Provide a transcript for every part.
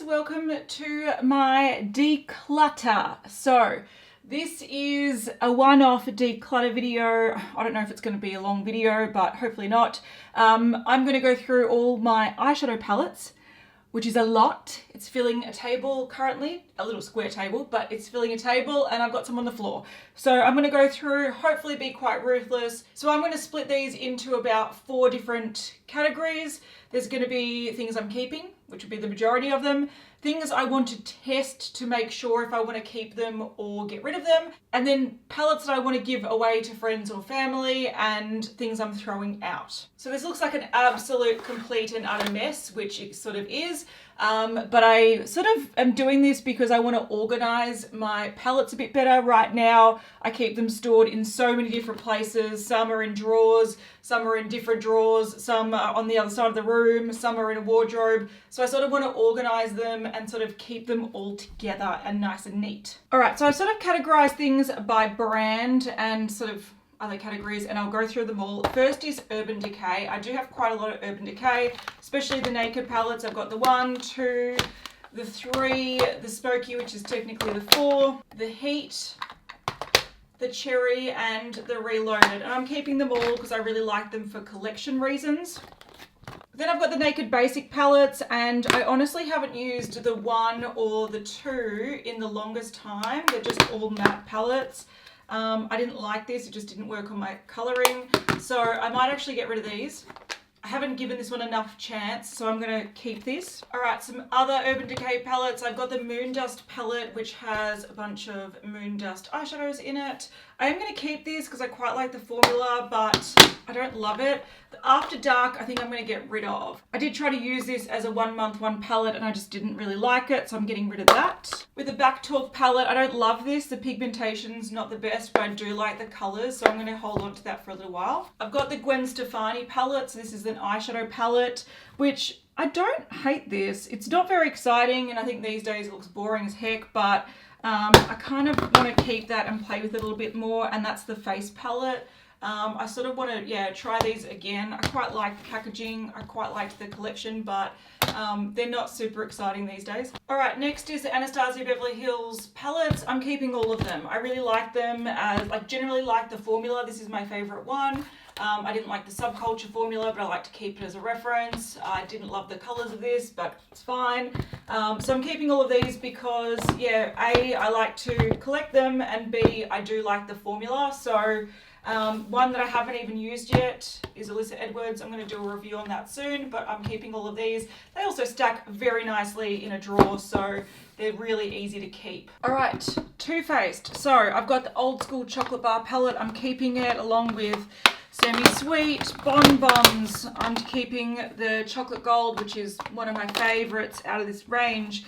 guys, welcome to my declutter. So this is a one-off declutter video. I don't know if it's going to be a long video, but hopefully not. I'm going to go through all my eyeshadow palettes, which is a lot. It's filling a table currently, a little square table, but it's filling a table and I've got some on the floor. So I'm going to go through, hopefully be quite ruthless. So I'm going to split these into about 4 different categories. There's going to be things I'm keeping, which would be the majority of them. Things I want to test to make sure if I want to keep them or get rid of them. And then palettes that I want to give away to friends or family and things I'm throwing out. So this looks like an absolute complete and utter mess, which it sort of is. But I sort of am doing this because I want to organize my palettes a bit better. Right now, I keep them stored in so many different places. Some are in drawers, some are in different drawers, some are on the other side of the room, some are in a wardrobe. So I sort of want to organize them and sort of keep them all together and nice and neat. All right, so I've sort of categorized things by brand and sort of other categories, and I'll go through them all. First is Urban Decay. I do have quite a lot of Urban Decay, especially the Naked palettes. I've got the 1, 2, the 3, the Smoky, which is technically the 4, the Heat, the Cherry, and the Reloaded. And I'm keeping them all because I really like them for collection reasons. Then I've got the Naked Basic palettes, and I honestly haven't used the 1 or the 2 in the longest time. They're just all matte palettes. I didn't like this, it just didn't work on my colouring. So I might actually get rid of these. I haven't given this one enough chance, so I'm going to keep this. All right, some other Urban Decay palettes. I've got the Moon Dust palette, which has a bunch of Moon Dust eyeshadows in it. I am going to keep this because I quite like the formula, but I don't love it. The After Dark, I think I'm going to get rid of. I did try to use this as a 1 month 1 palette and I just didn't really like it, so I'm getting rid of that. With the Back Talk palette, I don't love this. The pigmentation's not the best, but I do like the colours, so I'm going to hold on to that for a little while. I've got the Gwen Stefani palette, so this is an eyeshadow palette, which I don't hate this. It's not very exciting, and I think these days it looks boring as heck, but I kind of want to keep that and play with it a little bit more, and that's the Face palette. I sort of want to, try these again. I quite like the packaging. I quite liked the collection, but they're not super exciting these days. All right, next is the Anastasia Beverly Hills palettes. I'm keeping all of them. I really like them. I generally like the formula. This is my favorite one. I didn't like the Subculture formula, but I like to keep it as a reference. I didn't love the colors of this, but it's fine. So I'm keeping all of these because, A, I like to collect them, and B, I do like the formula. So one that I haven't even used yet is Alyssa Edwards. I'm going to do a review on that soon, but I'm keeping all of these. They also stack very nicely in a drawer, so they're really easy to keep. All right, Too Faced. So I've got the Old School Chocolate Bar palette. I'm keeping it along with Semi-Sweet, Bonbons. I'm keeping the Chocolate Gold, which is one of my favorites out of this range.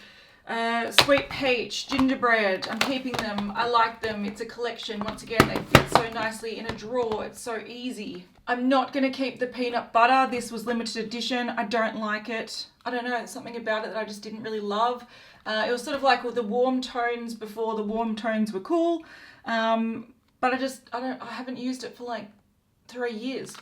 Sweet Peach, Gingerbread, I'm keeping them. I like them. It's a collection. Once again, they fit so nicely in a drawer. It's so easy. I'm not going to keep the Peanut Butter. This was limited edition. I don't like it. I don't know, there's something about it that I just didn't really love. It was sort of like with the warm tones before the warm tones were cool. But I haven't used it for like 3 years.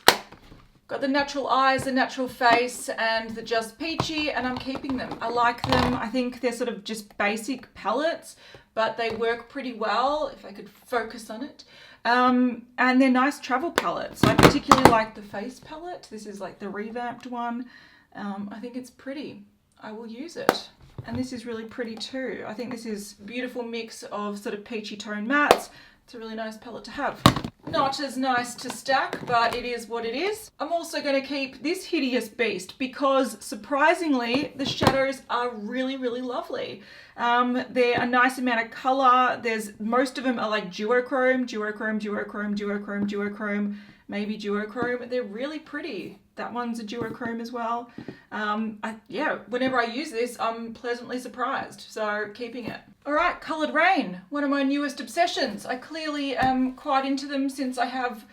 Got the Natural Eyes, the Natural Face, and the Just Peachy, and I'm keeping them. I like them. I think they're sort of just basic palettes, but they work pretty well if I could focus on it. And they're nice travel palettes. I particularly like the Face palette. This is like the revamped one. I think it's pretty. I will use it. And this is really pretty too. I think this is a beautiful mix of sort of peachy tone mattes. It's a really nice palette to have. Not as nice to stack, but it is what it is. I'm also going to keep this Hideous Beast because surprisingly the shadows are really, really lovely. They're a nice amount of color. Most of them are like duochrome, duochrome, duochrome, duochrome, duochrome, maybe duochrome. They're really pretty. That one's a duochrome as well. Whenever I use this, I'm pleasantly surprised. So keeping it. All right, Coloured Rain, one of my newest obsessions. I clearly am quite into them since I have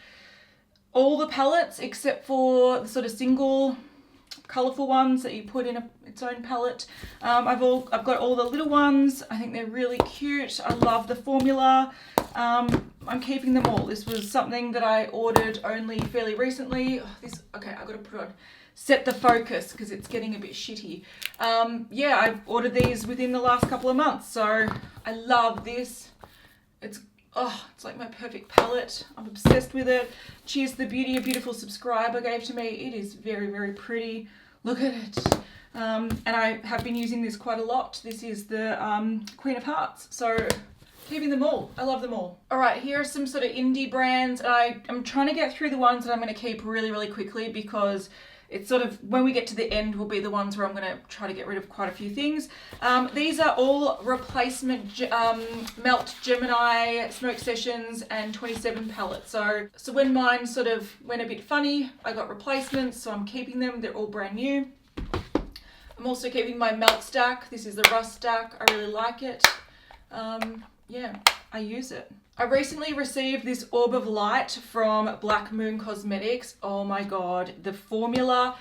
all the palettes except for the sort of single colourful ones that you put in its own palette. I've got all the little ones. I think they're really cute. I love the formula. I'm keeping them all. This was something that I ordered only fairly recently. I got to put on set the focus because it's getting a bit shitty. Yeah, I've ordered these within the last couple of months, so I love this. It's like my perfect palette. I'm obsessed with it. Cheers to the beauty a beautiful subscriber gave to me. It is very, very pretty. Look at it. And I have been using this quite a lot. This is the Queen of Hearts. So keeping them all. I love them all. All right, here are some sort of indie brands. I'm trying to get through the ones that I'm going to keep really, really quickly because it's sort of, when we get to the end, will be the ones where I'm going to try to get rid of quite a few things. These are all replacement Melt Gemini Smoke Sessions and 27 palettes. So when mine sort of went a bit funny, I got replacements, so I'm keeping them. They're all brand new. I'm also keeping my Melt stack. This is the Rust stack. I really like it. Yeah, I use it. I recently received this Orb of Light from Black Moon Cosmetics. Oh my God, the formula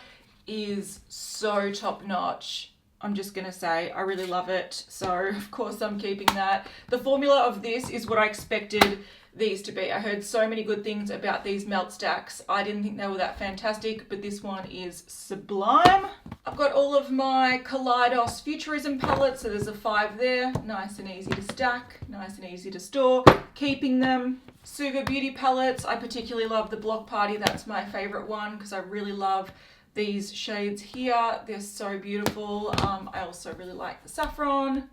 is so top notch. I'm just gonna say, I really love it. So of course I'm keeping that. The formula of this is what I expected these to be. I heard so many good things about these melt stacks. I didn't think they were that fantastic, but this one is sublime. I've got all of my Kaleidos Futurism palettes, so there's a 5 there. Nice and easy to stack, nice and easy to store. Keeping them. Zoeva Beauty palettes. I particularly love the Block Party. That's my favorite one because I really love these shades here. They're so beautiful. I also really like the Saffron.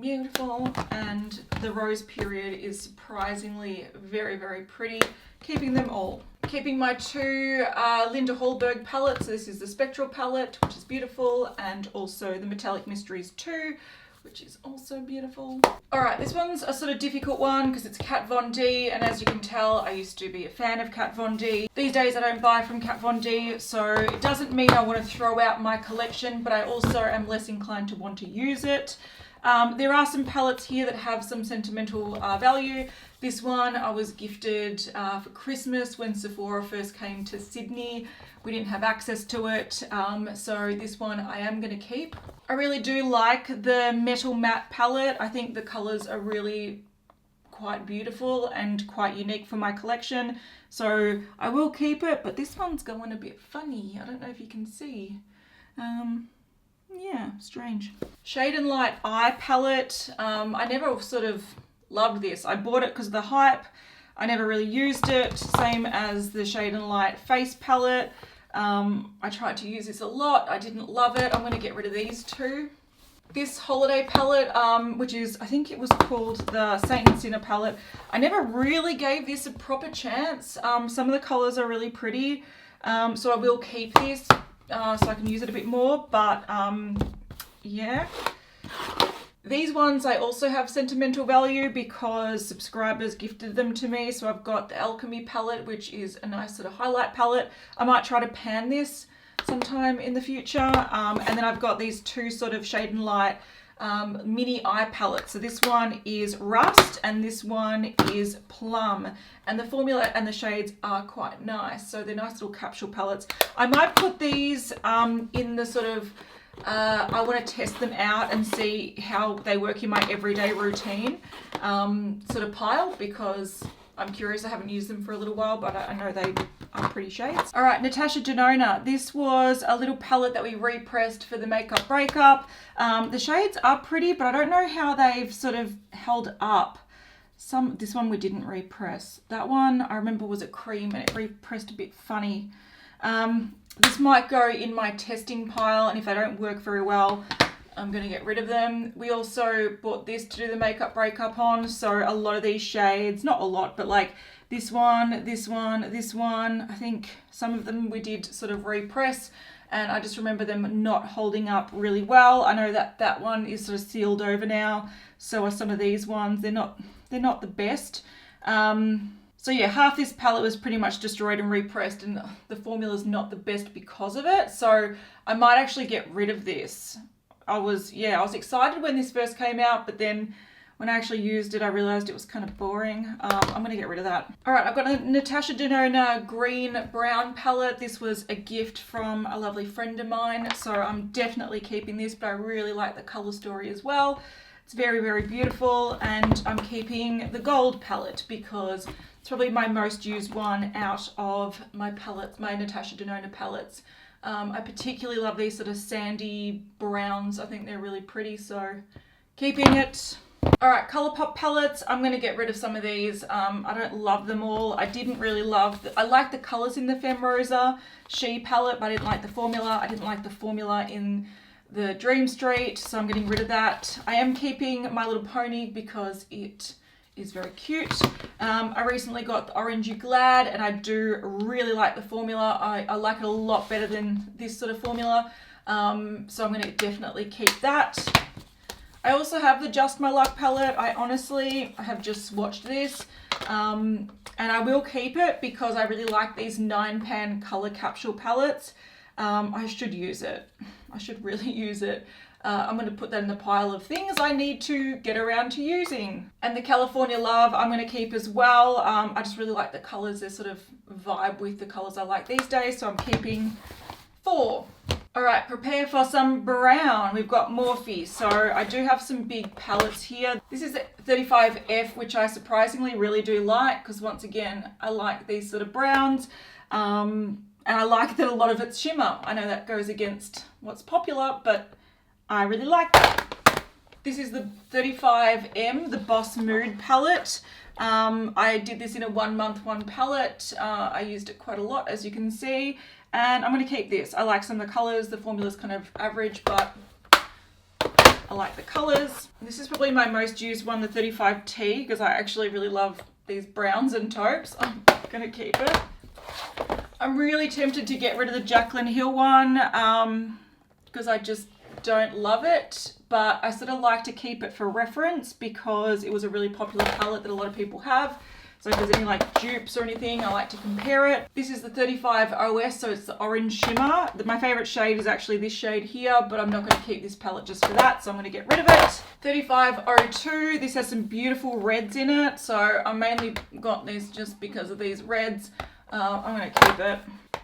Beautiful. And the Rose Period is surprisingly very, very pretty. Keeping them all. Keeping my 2 Linda Hallberg palettes. So this is the Spectral palette, which is beautiful, and also the Metallic Mysteries 2, which is also beautiful. All right, this one's a sort of difficult one because it's Kat Von D, and as you can tell, I used to be a fan of Kat Von D. These days I don't buy from Kat Von D, so it doesn't mean I want to throw out my collection, but I also am less inclined to want to use it. There are some palettes here that have some sentimental value. This one I was gifted for Christmas when Sephora first came to Sydney. We didn't have access to it, so this one I am going to keep. I really do like the Metal Matte palette. I think the colours are really quite beautiful and quite unique for my collection, so I will keep it, but this one's going a bit funny. I don't know if you can see. Yeah, strange. Shade and Light Eye palette. I never sort of loved this. I bought it because of the hype. I never really used it. Same as the Shade and Light Face palette. I tried to use this a lot. I didn't love it. I'm going to get rid of these 2. This holiday palette, which is, I think it was called the Saint and Sinner palette. I never really gave this a proper chance. Some of the colours are really pretty. So I will keep this. So I can use it a bit more, but yeah. These ones I also have sentimental value because subscribers gifted them to me. So I've got the Alchemy palette, which is a nice sort of highlight palette. I might try to pan this sometime in the future. And then I've got these 2 sort of Shade and Light mini eye palettes. So this one is Rust and this one is Plum, and the formula and the shades are quite nice, so they're nice little capsule palettes. I might put these in the sort of I want to test them out and see how they work in my everyday routine sort of pile, because I'm curious. I haven't used them for a little while, but I know they are pretty shades. All right, Natasha Denona. This was a little palette that we repressed for the makeup breakup. The shades are pretty, but I don't know how they've sort of held up. This one we didn't repress. That one I remember was a cream and it repressed a bit funny. This might go in my testing pile, and if they don't work very well, I'm going to get rid of them. We also bought this to do the makeup breakup on, so a lot of these shades, not a lot, but like this one, this one, this one, I think some of them we did sort of repress, and I just remember them not holding up really well. I know that that one is sort of sealed over now, so are some of these ones. They're not the best. So yeah, half this palette was pretty much destroyed and repressed, and the formula's not the best because of it. So I might actually get rid of this. I was excited when this first came out, but then when I actually used it, I realized it was kind of boring. I'm gonna get rid of that. All right, I've got a Natasha Denona green brown palette. This was a gift from a lovely friend of mine, so I'm definitely keeping this, but I really like the color story as well. It's very, very beautiful, and I'm keeping the gold palette because It's probably my most used one out of my palettes, my Natasha Denona palettes. I particularly love these sort of sandy browns. I think they're really pretty, so keeping it. All right, ColourPop palettes. I'm going to get rid of some of these. I don't love them all. I didn't really love, I like the colors in the Femme Rosa She palette, but I didn't like the formula. I didn't like the formula in the Dream Street, so I'm getting rid of that. I am keeping My Little Pony because it is very cute. I recently got the Orangey Glad, and I do really like the formula. I like it a lot better than this sort of formula, so I'm going to definitely keep that. I also have the Just My Luck palette. I have just swatched this, and I will keep it because I really like these 9-pan color capsule palettes. I should use it. I should really use it. I'm going to put that in the pile of things I need to get around to using. And the California Love I'm going to keep as well. I just really like the colors. They sort of vibe with the colors I like these days, so I'm keeping 4. All right, prepare for some brown. We've got Morphe. So I do have some big palettes here. This is 35F, which I surprisingly really do like because once again, I like these sort of browns. And I like that a lot of it's shimmer. I know that goes against what's popular, but I really like that. This is the 35M, the Boss Mood palette. I did this in a 1 month, 1 palette. I used it quite a lot, as you can see. And I'm going to keep this. I like some of the colors. The formula's kind of average, but I like the colors. This is probably my most used one, the 35T, because I actually really love these browns and taupes. I'm going to keep it. I'm really tempted to get rid of the Jaclyn Hill one because I just don't love it, but I sort of like to keep it for reference because it was a really popular palette that a lot of people have. So if there's any like dupes or anything, I like to compare it. This is the 35 OS, so it's the orange shimmer. My favorite shade is actually this shade here, but I'm not going to keep this palette just for that, so I'm going to get rid of it. 3502, this has some beautiful reds in it, so I mainly got this just because of these reds. I'm going to keep it.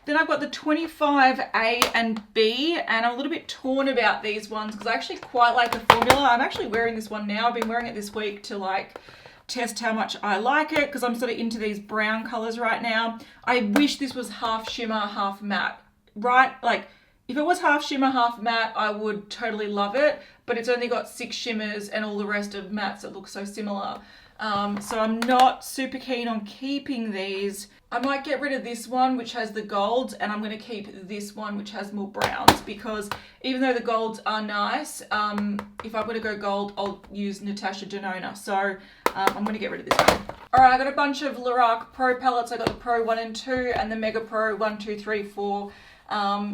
Then I've got the 25A and B, and I'm a little bit torn about these ones because I actually quite like the formula. I'm actually wearing this one now. I've been wearing it this week to like test how much I like it because I'm sort of into these brown colors right now. I wish this was half shimmer, half matte, right? Like if it was half shimmer, half matte, I would totally love it, but it's only got 6 shimmers and all the rest of mattes that look so similar. So I'm not super keen on keeping these. I might get rid of this one, which has the golds, and I'm going to keep this one, which has more browns, because even though the golds are nice, if I'm going to go gold, I'll use Natasha Denona. So I'm going to get rid of this one. All right, I got a bunch of Lorac Pro palettes. I got the Pro 1 and 2 and the Mega Pro 1, 2, 3, 4.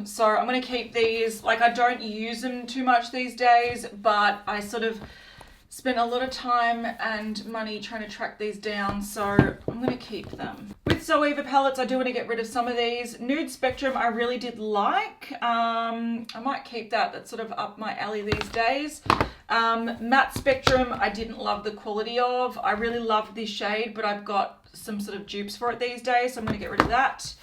So I'm going to keep these. Like, I don't use them too much these days, but I sort of spent a lot of time and money trying to track these down, so I'm going to keep them. With Zoeva palettes, I do want to get rid of some of these. Nude Spectrum I really did like. I might keep that. That's sort of up my alley these days. Matte Spectrum I didn't love the quality of. I really loved this shade, but I've got some sort of dupes for it these days, so I'm going to get rid of that.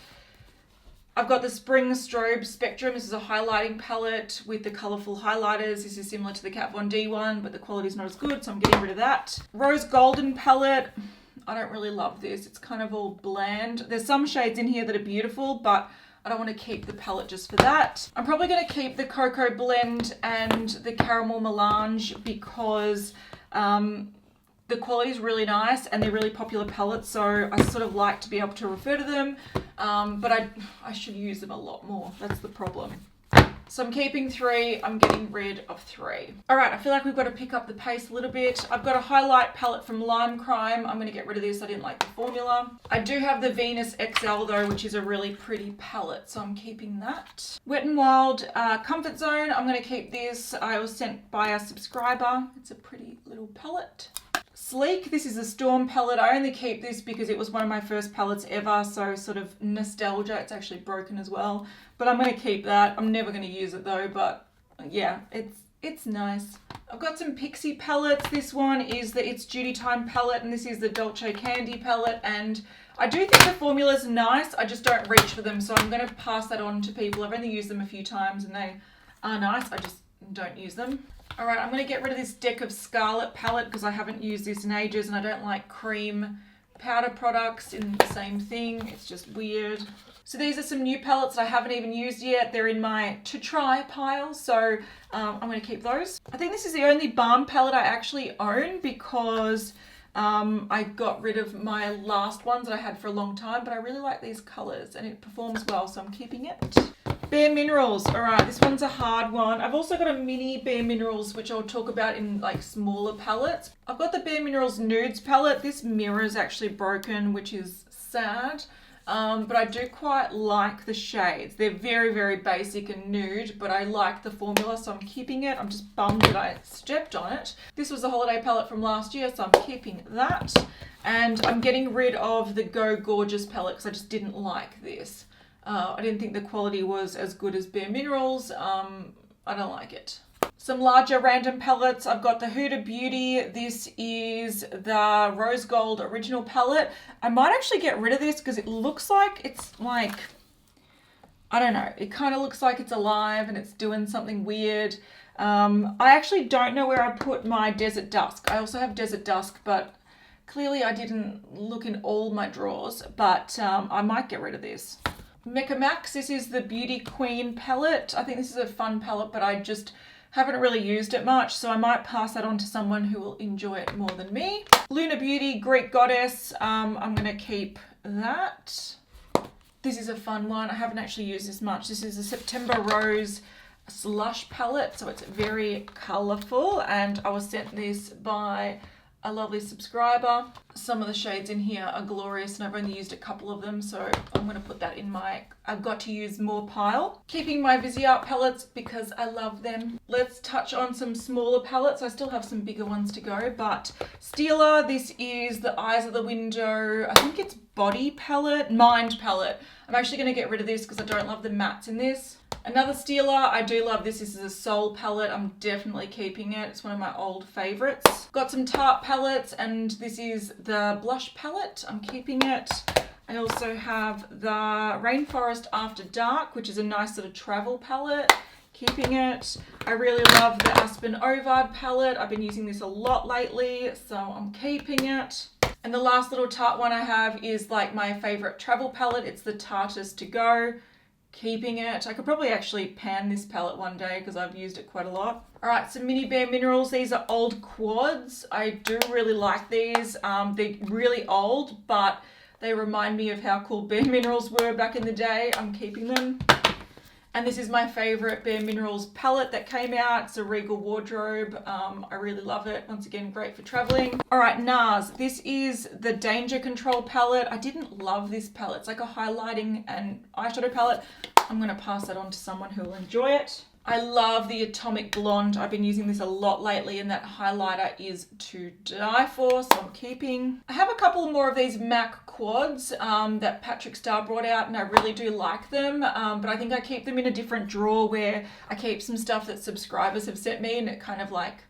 I've got the Spring Strobe Spectrum. This is a highlighting palette with the colourful highlighters. This is similar to the Kat Von D one, but the quality is not as good, so I'm getting rid of that. Rose Golden palette. I don't really love this. It's kind of all bland. There's some shades in here that are beautiful, but I don't want to keep the palette just for that. I'm probably going to keep the Cocoa Blend and the Caramel Melange because the quality is really nice and they're really popular palettes, so I sort of like to be able to refer to them, but I should use them a lot more. That's the problem. So I'm keeping 3, I'm getting rid of 3. All right, I feel like we've got to pick up the pace a little bit. I've got a highlight palette from Lime Crime. I'm going to get rid of this. I didn't like the formula. I do have the Venus XL though, which is a really pretty palette, so I'm keeping that. Wet n Wild Comfort Zone. I'm going to keep this. I was sent by a subscriber. It's a pretty little palette. Sleek, this is a Storm palette. I only keep this because it was one of my first palettes ever, so sort of nostalgia. It's actually broken as well, but I'm going to keep that. I'm never going to use it though, but yeah, it's nice. I've got some Pixie palettes. This one is the It's Duty Time palette, and this is the Dolce Candy palette, and I do think the formula's nice. I just don't reach for them, so I'm going to pass that on to people. I've only used them a few times and they are nice. I just don't use them. All right, I'm going to get rid of this Deck of Scarlet palette because I haven't used this in ages and I don't like cream powder products in the same thing. It's just weird. So these are some new palettes I haven't even used yet. They're in my to try pile, so I'm going to keep those. I think this is the only balm palette I actually own because I got rid of my last ones that I had for a long time, but I really like these colors and it performs well, so I'm keeping it. bareMinerals. All right, this one's a hard one. I've also got a mini bareMinerals, which I'll talk about in like smaller palettes. I've got the bareMinerals Nudes palette. This mirror is actually broken, which is sad. But I do quite like the shades. They're very, very basic and nude, but I like the formula, so I'm keeping it. I'm just bummed that I stepped on it. This was the holiday palette from last year, so I'm keeping that. And I'm getting rid of the Go Gorgeous palette because I just didn't like this. I didn't think the quality was as good as bareMinerals. I don't like it. Some larger random palettes. I've got the Huda Beauty. This is the Rose Gold Original palette. I might actually get rid of this because it looks like it's like, I don't know. It kind of looks like it's alive and it's doing something weird. I actually don't know where I put my Desert Dusk. I also have Desert Dusk, but clearly I didn't look in all my drawers, but I might get rid of this. Mecca Max. This is the Beauty Queen palette. I think this is a fun palette, but I just haven't really used it much, so I might pass that on to someone who will enjoy it more than me. Luna Beauty Greek Goddess. I'm going to keep that. This is a fun one. I haven't actually used this much. This is a September Rose Slush palette, so it's very colourful, and I was sent this by a lovely subscriber. Some of the shades in here are glorious and I've only used a couple of them, so I'm going to put that in my I've got to use more pile. Keeping my Viseart palettes because I love them. Let's touch on some smaller palettes. I still have some bigger ones to go, but Stila, this is the Eyes of the Window, I think it's Body palette, Mind palette. I'm actually going to get rid of this because I don't love the mattes in this. Another Stila, I do love this. This is a Soul palette. I'm definitely keeping it. It's one of my old favorites. Got some Tarte palettes, and this is the Blush palette. I'm keeping it. I also have the Rainforest After Dark, which is a nice sort of travel palette. Keeping it. I really love the Aspen Ovard palette. I've been using this a lot lately, so I'm keeping it. And the last little Tarte one I have is like my favorite travel palette. It's the Tarte's To Go. Keeping it. I could probably actually pan this palette one day because I've used it quite a lot. All right, some mini bareMinerals. These are old quads. I do really like these. They're really old, but they remind me of how cool bareMinerals were back in the day. I'm keeping them. And this is my favorite bareMinerals palette that came out. It's a Regal Wardrobe. I really love it. Once again, great for traveling. All right, NARS. This is the Danger Control palette. I didn't love this palette. It's like a highlighting and eyeshadow palette. I'm going to pass that on to someone who will enjoy it. I love the Atomic Blonde. I've been using this a lot lately, and that highlighter is to die for, so I'm keeping. I have a couple more of these MAC quads that Patrick Star brought out, and I really do like them, but I think I keep them in a different drawer where I keep some stuff that subscribers have sent me, and it kind of like,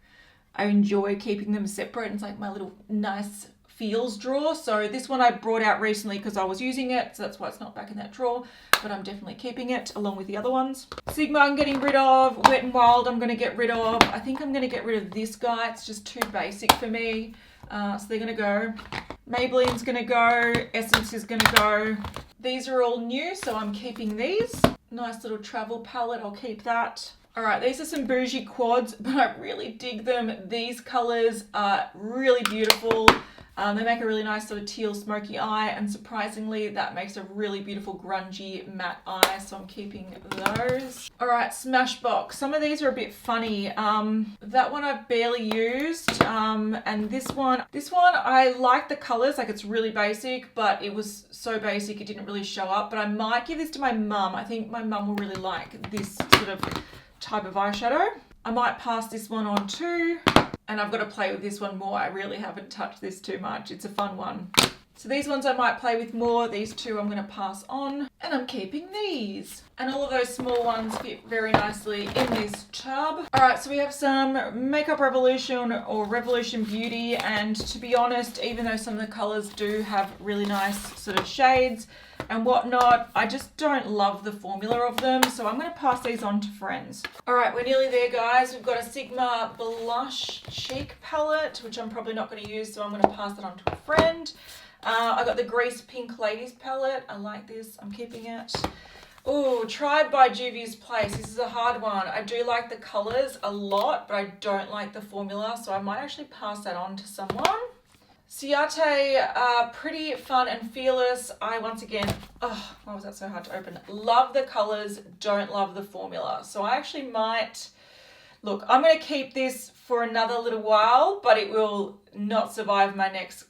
I enjoy keeping them separate. It's like my little nice feels drawer. So this one I brought out recently because I was using it, so that's why it's not back in that drawer, but I'm definitely keeping it along with the other ones. Sigma I'm getting rid of. Wet n Wild I'm going to get rid of. I think I'm going to get rid of this guy. It's just too basic for me, so they're going to go. Maybelline's going to go. Essence is going to go. These are all new, so I'm keeping these. Nice little travel palette, I'll keep that. All right, these are some Bougie quads, but I really dig them. These colors are really beautiful. They make a really nice sort of teal smoky eye, and surprisingly that makes a really beautiful grungy matte eye, so I'm keeping those. All right, Smashbox. Some of these are a bit funny. That one I've barely used, and this one I like the colors, like it's really basic, but it was so basic it didn't really show up, but I might give this to my mum. I think my mum will really like this sort of type of eyeshadow. I might pass this one on too. And I've got to play with this one more. I really haven't touched this too much. It's a fun one. So these ones I might play with more. These two I'm going to pass on. And I'm keeping these. And all of those small ones fit very nicely in this tub. All right, so we have some Makeup Revolution or Revolution Beauty. And to be honest, even though some of the colors do have really nice sort of shades and whatnot, I just don't love the formula of them, so I'm going to pass these on to friends. All right, we're nearly there, guys. We've got a Sigma Blush Cheek palette, which I'm probably not going to use, so I'm going to pass that on to a friend. I got the Grease Pink Ladies palette. I like this. I'm keeping it. Oh, Tribe by Juvia's Place. This is a hard one. I do like the colours a lot, but I don't like the formula, so I might actually pass that on to someone. Ciate, Pretty Fun and Fearless. I, once again, oh, why was that so hard to open? Love the colours, don't love the formula. So I actually might, look, I'm going to keep this for another little while, but it will not survive my next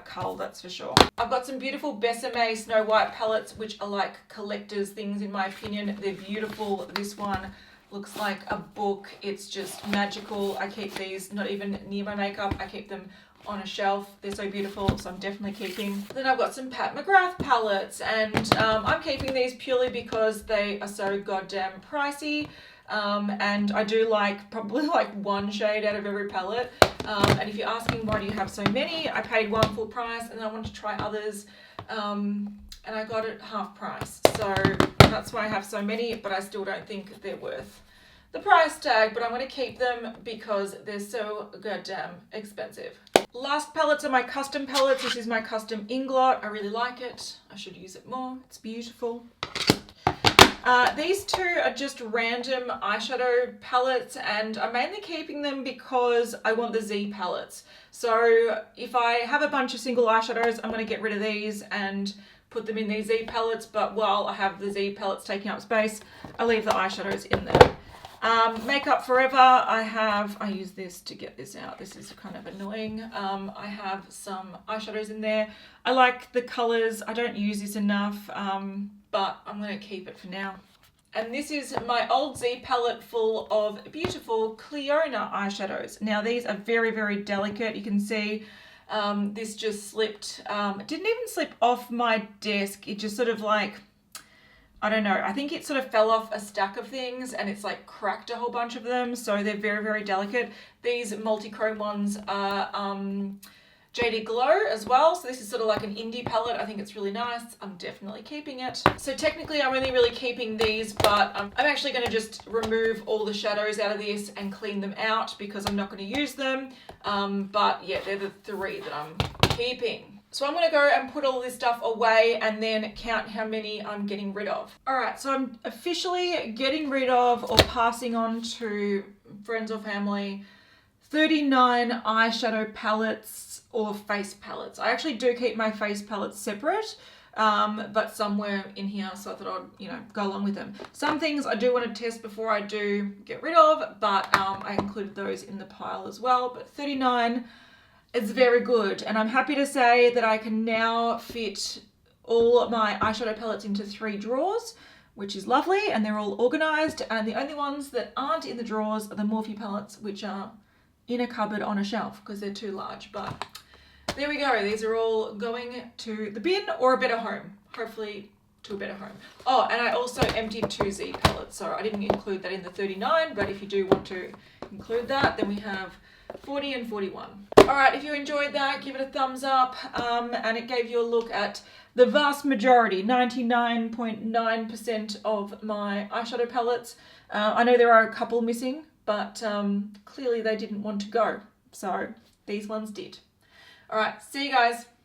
cull, that's for sure. I've got some beautiful Besame Snow White palettes, which are like collector's things in my opinion. They're beautiful. This one looks like a book. It's just magical. I keep these not even near my makeup. I keep them on a shelf. They're so beautiful, so I'm definitely keeping. Then I've got some Pat McGrath palettes, and I'm keeping these purely because they are so goddamn pricey. And I do like probably like one shade out of every palette. And if you're asking why do you have so many, I paid one full price and I wanted to try others, and I got it half price. So that's why I have so many, but I still don't think they're worth the price tag, but I'm going to keep them because they're so goddamn expensive. Last palettes are my custom palettes. This is my custom Inglot. I really like it. I should use it more. It's beautiful. These two are just random eyeshadow palettes, and I'm mainly keeping them because I want the Z palettes. So if I have a bunch of single eyeshadows, I'm going to get rid of these and put them in these Z palettes, but while I have the Z palettes taking up space, I leave the eyeshadows in there. Makeup Forever, I use this to get this out. This is kind of annoying. I have some eyeshadows in there. I like the colors. I don't use this enough, but I'm going to keep it for now. And this is my old Z palette full of beautiful Cleona eyeshadows. Now these are very, very delicate. You can see this just slipped. It didn't even slip off my desk. It just sort of like, I don't know, I think it sort of fell off a stack of things and it's like cracked a whole bunch of them. So they're very, very delicate. These multi-chrome ones are JD Glow as well. So this is sort of like an indie palette. I think it's really nice. I'm definitely keeping it. So technically I'm only really keeping these, but I'm actually going to just remove all the shadows out of this and clean them out because I'm not going to use them. But yeah, they're the three that I'm keeping. So I'm going to go and put all this stuff away and then count how many I'm getting rid of. All right, so I'm officially getting rid of or passing on to friends or family 39 eyeshadow palettes or face palettes. I actually do keep my face palettes separate, but somewhere in here, so I thought I'd, go along with them. Some things I do want to test before I do get rid of, but I included those in the pile as well. But 39 is very good, and I'm happy to say that I can now fit all my eyeshadow palettes into 3 drawers, which is lovely, and they're all organized, and the only ones that aren't in the drawers are the Morphe palettes, which are in a cupboard on a shelf because they're too large. But there we go. These are all going to the bin or a better home. Hopefully to a better home. Oh, and I also emptied 2 Z palettes. So I didn't include that in the 39, but if you do want to include that, then we have 40 and 41. All right, if you enjoyed that, give it a thumbs up. And it gave you a look at the vast majority, 99.9% of my eyeshadow palettes. I know there are a couple missing, but clearly they didn't want to go. So these ones did. All right, see you guys.